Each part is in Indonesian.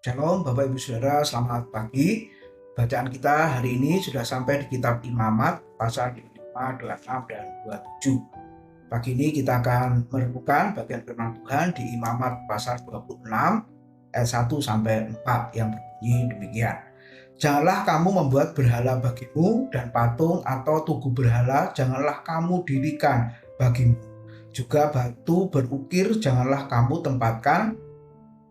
Shalom Bapak Ibu Saudara, selamat pagi. Bacaan kita hari ini sudah sampai di kitab Imamat pasal 25, 26, dan 27. Pagi ini kita akan merenungkan bagian firman Tuhan di Imamat pasal 26 ayat 1 sampai 4 yang berbunyi demikian. Janganlah kamu membuat berhala bagimu dan patung atau tugu berhala janganlah kamu dirikan bagimu. Juga batu berukir janganlah kamu tempatkan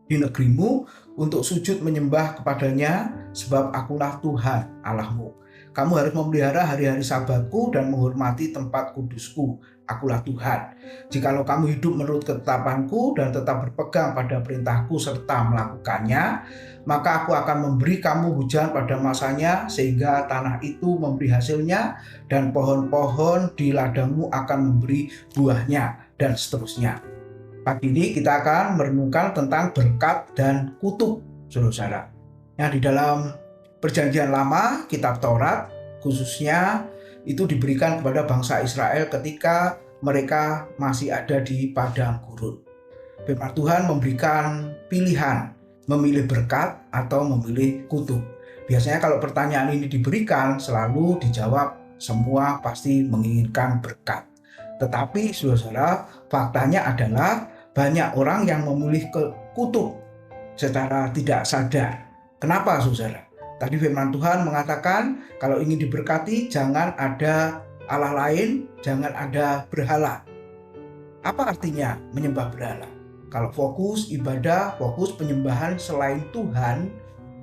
di negerimu untuk sujud menyembah kepadanya, sebab akulah Tuhan Allahmu. Kamu harus memelihara hari-hari sabatku dan menghormati tempat kudusku. Akulah Tuhan. Jikalau kamu hidup menurut ketetapanku dan tetap berpegang pada perintahku serta melakukannya, maka aku akan memberi kamu hujan pada masanya sehingga tanah itu memberi hasilnya dan pohon-pohon di ladangmu akan memberi buahnya, dan seterusnya. Pagi ini kita akan merenungkan tentang berkat dan kutuk, saudara-saudara. Nah, di dalam Perjanjian Lama, kitab Taurat khususnya itu diberikan kepada bangsa Israel ketika mereka masih ada di padang gurun. Firman Tuhan memberikan pilihan, memilih berkat atau memilih kutuk. Biasanya kalau pertanyaan ini diberikan, selalu dijawab semua pasti menginginkan berkat. Tetapi saudara-saudara, faktanya adalah banyak orang yang memilih kutuk secara tidak sadar. Kenapa saudara? Tadi firman Tuhan mengatakan kalau ingin diberkati jangan ada Allah lain, jangan ada berhala. Apa artinya menyembah berhala? Kalau fokus ibadah, fokus penyembahan selain Tuhan,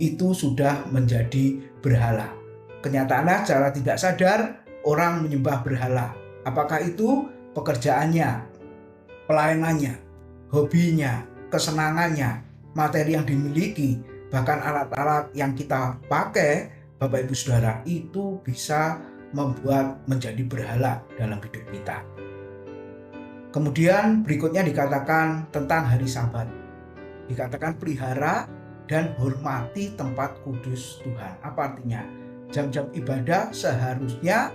itu sudah menjadi berhala. Kenyataannya secara tidak sadar orang menyembah berhala. Apakah itu pekerjaannya, pelayanannya, hobinya, kesenangannya, materi yang dimiliki, bahkan alat-alat yang kita pakai, Bapak Ibu Saudara, itu bisa membuat menjadi berhala dalam hidup kita. Kemudian berikutnya dikatakan tentang hari Sabat. Dikatakan pelihara dan hormati tempat kudus Tuhan. Apa artinya? Jam-jam ibadah seharusnya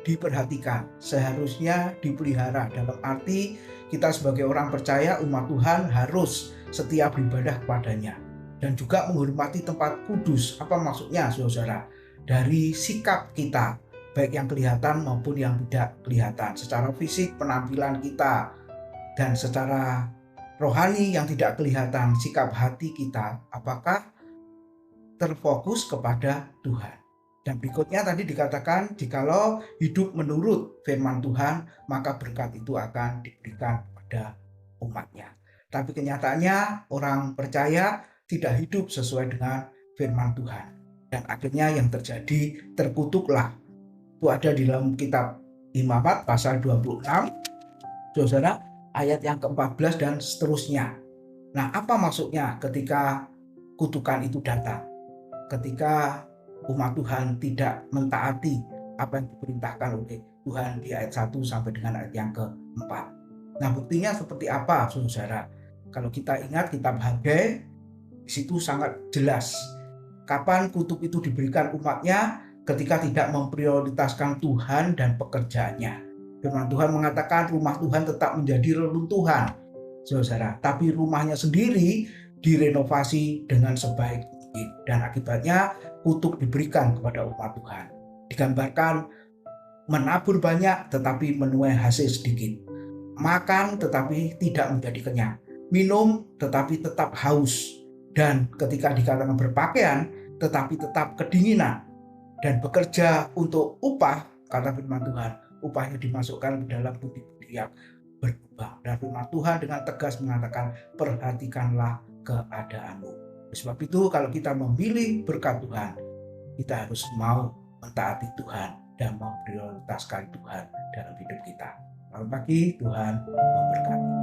diperhatikan, seharusnya dipelihara. Dalam arti kita sebagai orang percaya umat Tuhan harus setia beribadah kepadanya dan juga menghormati tempat kudus. Apa maksudnya saudara? Dari sikap kita, baik yang kelihatan maupun yang tidak kelihatan, secara fisik penampilan kita dan secara rohani yang tidak kelihatan, sikap hati kita apakah terfokus kepada Tuhan. Dan berikutnya tadi dikatakan jikalau hidup menurut firman Tuhan maka berkat itu akan diberikan kepada umatnya. Tapi kenyataannya orang percaya tidak hidup sesuai dengan firman Tuhan. Dan akhirnya yang terjadi terkutuklah. Itu ada di dalam kitab Imamat pasal 26, saudara, ayat yang ke-14 dan seterusnya. Nah, apa maksudnya ketika kutukan itu datang? Ketika umat Tuhan tidak mentaati apa yang diperintahkan oleh Tuhan di ayat 1 sampai dengan ayat yang ke-4. Nah, buktinya seperti apa, saudara? Kalau kita ingat kitab Hagai, di situ sangat jelas kapan kutuk itu diberikan umatnya ketika tidak memprioritaskan Tuhan dan pekerjaannya. Firman Tuhan mengatakan rumah Tuhan tetap menjadi reruntuhan, saudara, tapi rumahnya sendiri direnovasi dengan sebaik mungkin. Dan akibatnya kutuk diberikan kepada umat Tuhan. Digambarkan menabur banyak tetapi menuai hasil sedikit. Makan tetapi tidak menjadi kenyang. Minum tetapi tetap haus. Dan ketika dikatakan berpakaian tetapi tetap kedinginan. Dan bekerja untuk upah, kata firman Tuhan, upahnya dimasukkan ke dalam budi-budi yang berubah. Dan firman Tuhan dengan tegas mengatakan perhatikanlah keadaanmu. Sebab itu kalau kita memilih berkat Tuhan, kita harus mau mentaati Tuhan dan memprioritaskan Tuhan dalam hidup kita. Selamat pagi, Tuhan memberkati.